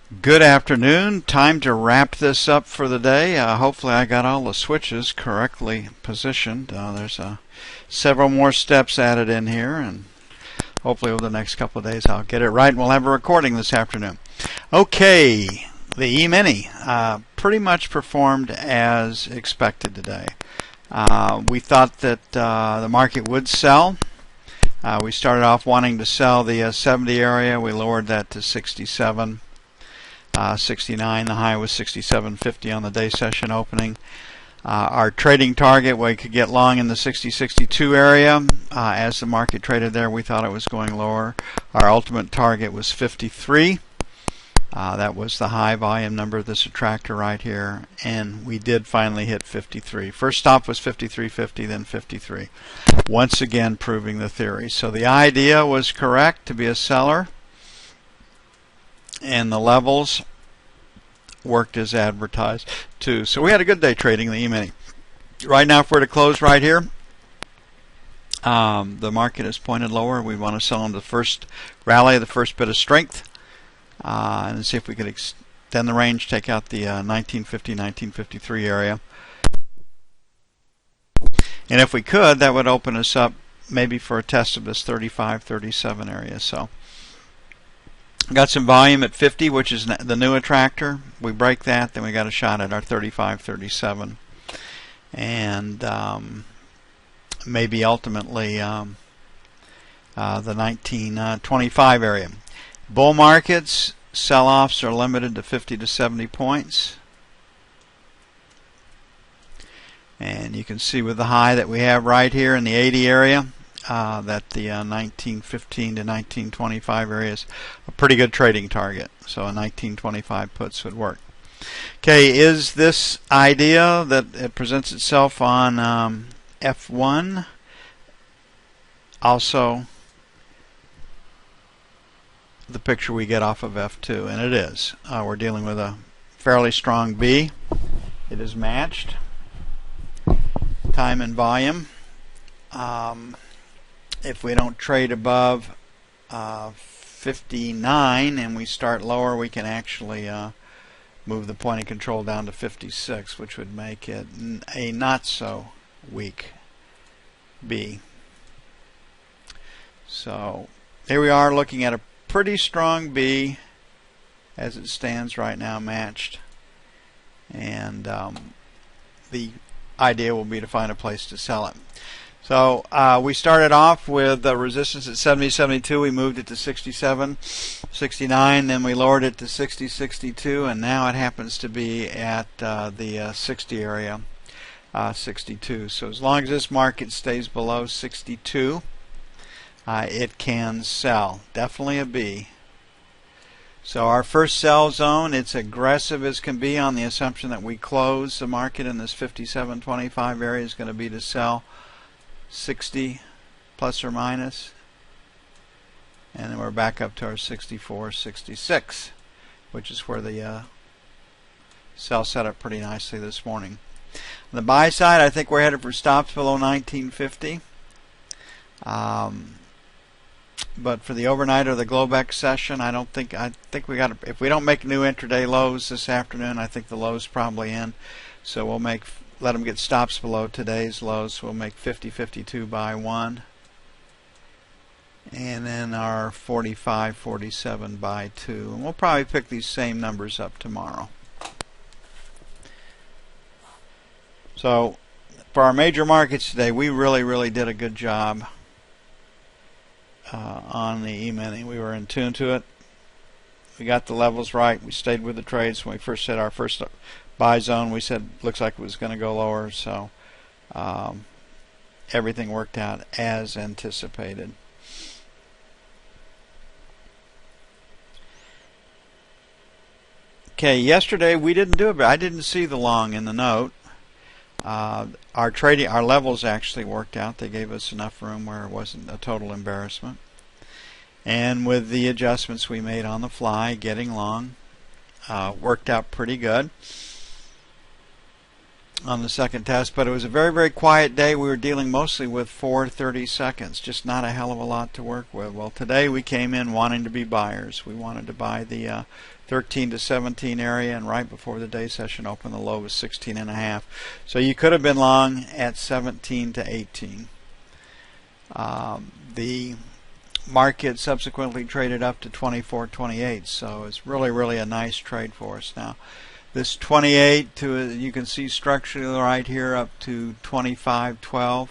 Good afternoon. Time to wrap this up for the day. Hopefully I got all the switches correctly positioned. There's several more steps added in here, and hopefully over the next couple of days I'll get it right and we'll have a recording this afternoon. Okay, the E-mini pretty much performed as expected today. We thought that the market would sell. We started off wanting to sell the 70 area. We lowered that to 67. 69, the high was 67.50 on the day session opening. Our trading target, we could get long in the 60-62 area. As the market traded there, we thought it was going lower. Our ultimate target was 53. That was the high volume number of this attractor right here, and we did finally hit 53. First stop was 53.50, then 53. Once again proving the theory. So the idea was correct to be a seller, and the levels worked as advertised too. So we had a good day trading the E-mini. Right now, if we're to close right here, the market is pointed lower. We want to sell in the first rally, the first bit of strength, and see if we could extend the range, take out the 1950, 1953 area. And if we could, that would open us up maybe for a test of this 35, 37 area. So got some volume at 50, which is the new attractor. We break that, then we got a shot at our 35, 37, and maybe ultimately the 1925 area. Bull markets, sell-offs are limited to 50 to 70 points. And you can see with the high that we have right here in the 80 area, that the 1915 to 1925 area is a pretty good trading target. So a 1925 puts would work. Okay, is this idea that it presents itself on F1 also the picture we get off of F2? And it is. We're dealing with a fairly strong B. It is matched. Time and volume. If we don't trade above 59 and we start lower, we can actually move the point of control down to 56, which would make it a not so weak B. So here we are looking at a pretty strong B as it stands right now, matched, and the idea will be to find a place to sell it. So we started off with resistance at 70.72. We moved it to 67.69. Then we lowered it to 60.62, and now it happens to be at the 60 area, 62. So as long as this market stays below 62, it can sell. Definitely a B. So our first sell zone, it's aggressive as can be on the assumption that we close the market in this 57.25 area, is going to be to sell 60 plus or minus, and then we're back up to our 64.66, which is where the sell set up pretty nicely this morning. On the buy side, I think we're headed for stops below 1950. But for the overnight or the Globex session, I think we got, if we don't make new intraday lows this afternoon, I think the low's probably in. So we'll let them get stops below today's lows. So we'll make 50.52 by 1, and then our 45.47 by 2, and we'll probably pick these same numbers up tomorrow. So for our major markets today, we really did a good job on the E-mini. We were in tune to it. We got the levels right. We stayed with the trades. When we first set our first buy zone, we said looks like it was going to go lower. So everything worked out as anticipated. Okay, yesterday we didn't do it, but I didn't see the long in the note. Our levels actually worked out. They gave us enough room where it wasn't a total embarrassment. And with the adjustments we made on the fly, getting long worked out pretty good. on the second test, but it was a very, very quiet day. We were dealing mostly with 430 seconds, just not a hell of a lot to work with. Well, today we came in wanting to be buyers. We wanted to buy the 13 to 17 area, and right before the day session opened, the low was 16.5. So you could have been long at 17 to 18. The market subsequently traded up to 24.28, so it's really, really a nice trade for us now. This 28 to, you can see structurally right here up to 25.12.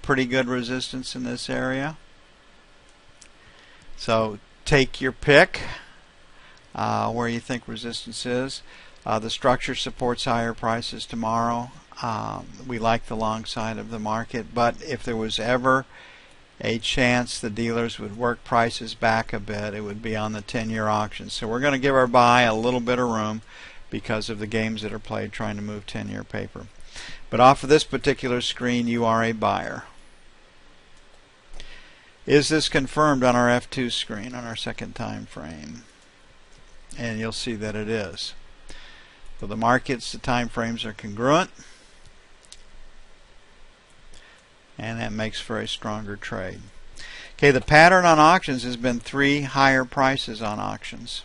Pretty good resistance in this area. So take your pick where you think resistance is. The structure supports higher prices tomorrow. We like the long side of the market, but if there was ever a chance the dealers would work prices back a bit, it would be on the 10-year auction. So we're going to give our buy a little bit of room because of the games that are played trying to move 10-year paper. But off of this particular screen, you are a buyer. Is this confirmed on our F2 screen on our second time frame? And you'll see that it is. So the markets, the time frames are congruent, and that makes for a stronger trade. Okay, the pattern on auctions has been 3 higher prices on auctions.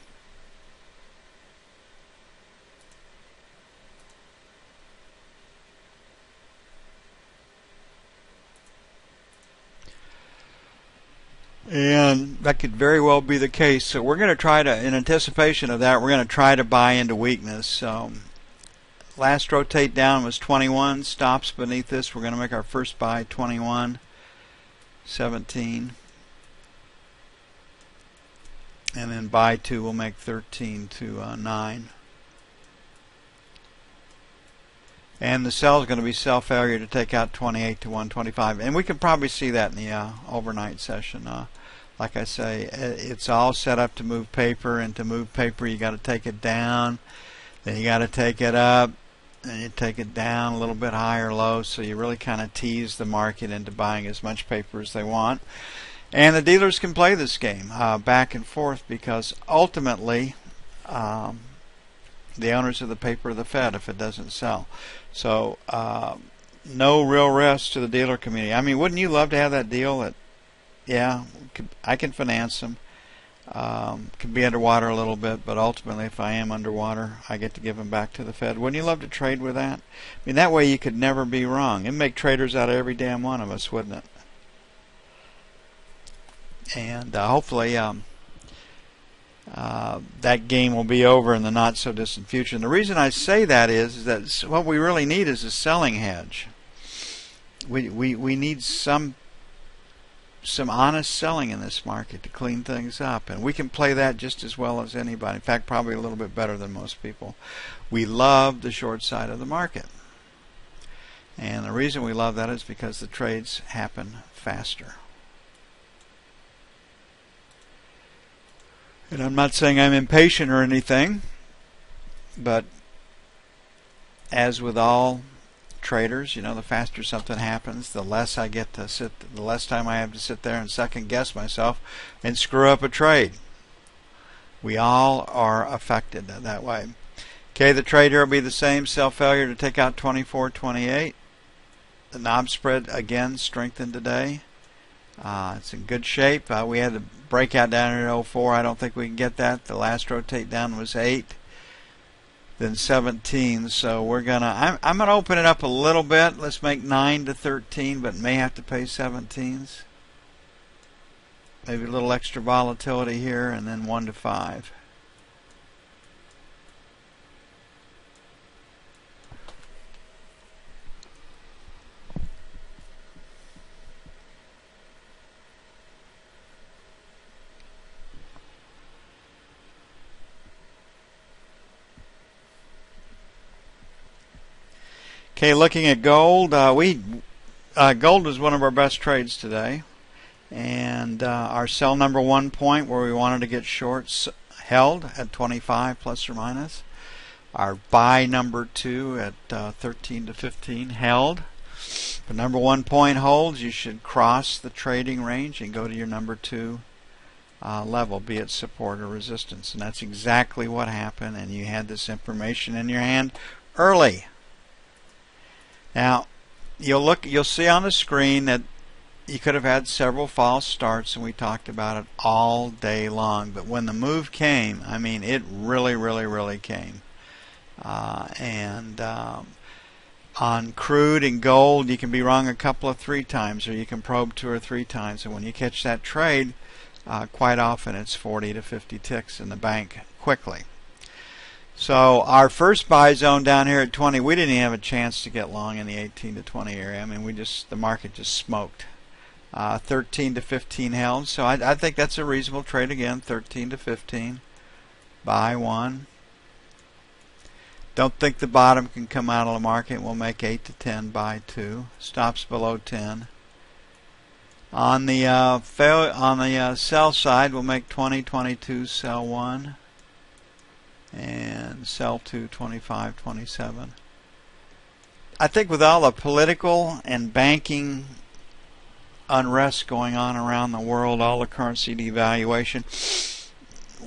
And that could very well be the case. So we're going to try to, in anticipation of that, we're going to try to buy into weakness. So last rotate down was 21, stops beneath this. We're going to make our first buy 21, 17, and then buy 2 will make 13 to 9. And the sell is going to be sell failure to take out 28 to 125, and we can probably see that in the overnight session. Like I say, it's all set up to move paper, and to move paper you got to take it down, then you got to take it up, and you take it down a little bit higher low, so you really kind of tease the market into buying as much paper as they want. And the dealers can play this game back and forth, because ultimately the owners of the paper are the Fed if it doesn't sell. So no real risk to the dealer community. I mean, wouldn't you love to have that deal that, yeah, I can finance them, can be underwater a little bit, but ultimately if I am underwater, I get to give them back to the Fed. Wouldn't you love to trade with that? I mean, that way you could never be wrong. It'd make traders out of every damn one of us, wouldn't it? And hopefully that game will be over in the not so distant future. And the reason I say that is that what we really need is a selling hedge. We need some honest selling in this market to clean things up, and we can play that just as well as anybody. In fact, probably a little bit better than most people. We love the short side of the market, and the reason we love that is because the trades happen faster. And I'm not saying I'm impatient or anything, but as with all traders, you know, the faster something happens, the less I get to sit, the less time I have to sit there and second guess myself and screw up a trade. We all are affected that way. Okay, the trade here will be the same, sell failure to take out 24.28. The knob spread again strengthened today. It's in good shape. We had a breakout down at 04. I don't think we can get that. The last rotate down was 8. Then 17, so we're gonna. I'm gonna open it up a little bit. Let's make 9 to 13, but may have to pay 17s. Maybe a little extra volatility here, and then 1 to 5. Okay, looking at gold, gold was one of our best trades today, and our sell number 1 point where we wanted to get shorts held at 25 plus or minus. Our buy number 2 at 13 to 15 held. The number 1 point holds, you should cross the trading range and go to your number 2 level, be it support or resistance, and that's exactly what happened. And you had this information in your hand early. Now, you'll see on the screen that you could have had several false starts, and we talked about it all day long. But when the move came, I mean, it really came. On crude and gold, you can be wrong a couple of 3 times, or you can probe 2 or 3 times. And when you catch that trade, quite often it's 40 to 50 ticks in the bank quickly. So our first buy zone down here at 20, we didn't even have a chance to get long in the 18 to 20 area. I mean, the market just smoked. 13 to 15 held, so I think that's a reasonable trade again. 13 to 15, buy 1. Don't think the bottom can come out of the market. We'll make 8 to 10, buy 2. Stops below 10. On the sell side, we'll make 20, 22, sell 1, and sell 2, 25, 27. I think with all the political and banking unrest going on around the world, all the currency devaluation,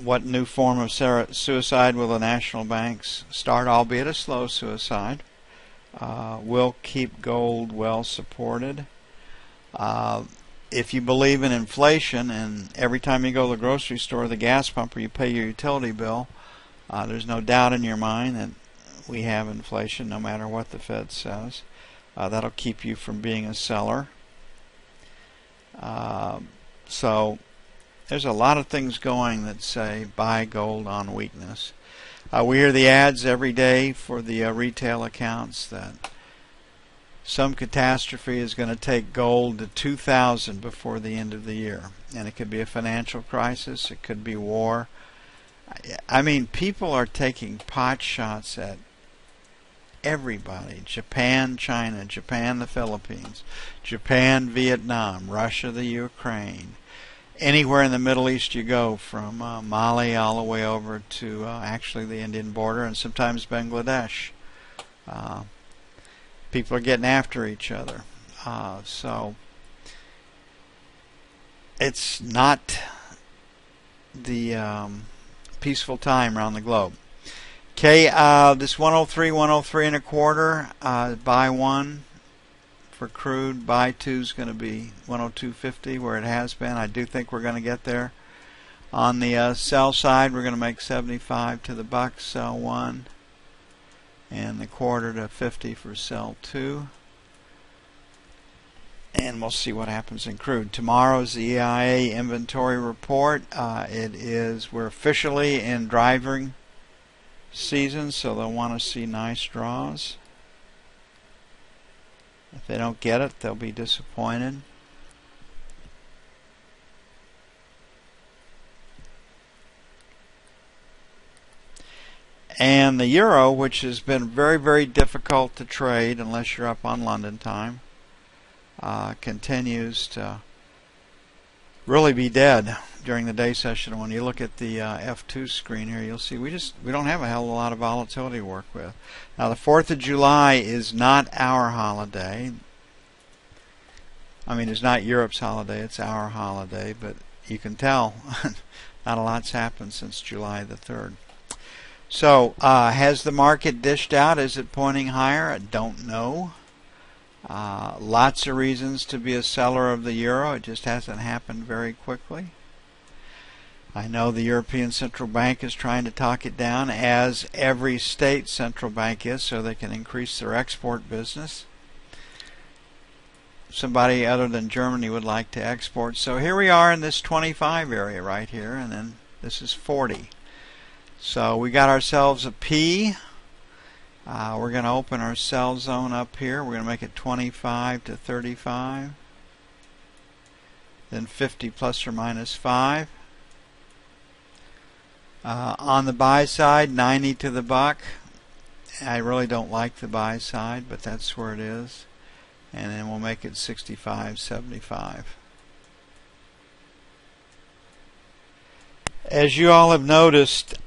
what new form of suicide will the national banks start, albeit a slow suicide, will keep gold well supported. If you believe in inflation, and every time you go to the grocery store or the gas pump or you pay your utility bill, there's no doubt in your mind that we have inflation no matter what the Fed says. That'll keep you from being a seller. So there's a lot of things going that say buy gold on weakness. We hear the ads every day for the retail accounts that some catastrophe is going to take gold to 2,000 before the end of the year. And it could be a financial crisis. It could be war. I mean, people are taking pot shots at everybody. Japan, China, Japan, the Philippines, Japan, Vietnam, Russia, the Ukraine. Anywhere in the Middle East you go, from Mali all the way over to actually the Indian border, and sometimes Bangladesh. People are getting after each other. So it's not the peaceful time around the globe. Okay, this 103 and a quarter, buy 1 for crude, buy 2 is going to be 102.50 where it has been. I do think we're going to get there. On the sell side, we're going to make 75 to the buck, sell 1, and the quarter to 50 for sell 2. And we'll see what happens in crude. Tomorrow's the EIA inventory report. We're officially in driving season, so they'll want to see nice draws. If they don't get it, they'll be disappointed. And the euro, which has been very difficult to trade unless you're up on London time, continues to really be dead during the day session. When you look at the F2 screen here, you'll see we don't have a hell of a lot of volatility to work with. Now the 4th of July is not our holiday. I mean, it's not Europe's holiday, it's our holiday, but you can tell not a lot's happened since July the 3rd. So has the market dished out? Is it pointing higher? I don't know. Lots of reasons to be a seller of the euro. It just hasn't happened very quickly. I know the European Central Bank is trying to talk it down, as every state central bank is, so they can increase their export business. Somebody other than Germany would like to export. So here we are in this 25 area right here, and then this is 40. So we got ourselves a P. We're going to open our sell zone up here. We're going to make it 25 to 35. Then 50 plus or minus 5. On the buy side, 90 to the buck. I really don't like the buy side, but that's where it is. And then we'll make it 65, 75. As you all have noticed,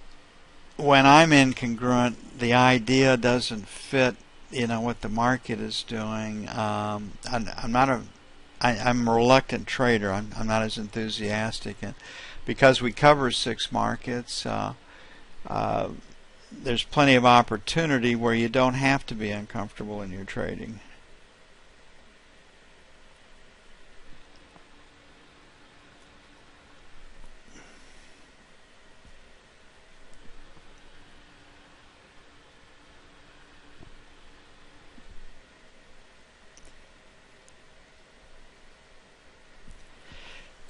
when I'm incongruent, the idea doesn't fit, what the market is doing. I'm a reluctant trader. I'm not as enthusiastic, and because we cover 6 markets, there's plenty of opportunity where you don't have to be uncomfortable in your trading.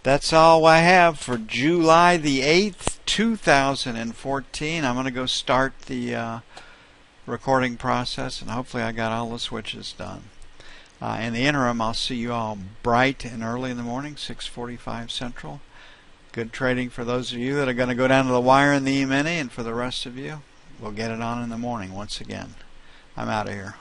That's all I have for July the 8th, 2014. I'm going to go start the recording process, and hopefully I got all the switches done. In the interim, I'll see you all bright and early in the morning, 6:45 Central. Good trading for those of you that are going to go down to the wire in the E-mini, and for the rest of you, we'll get it on in the morning once again. I'm out of here.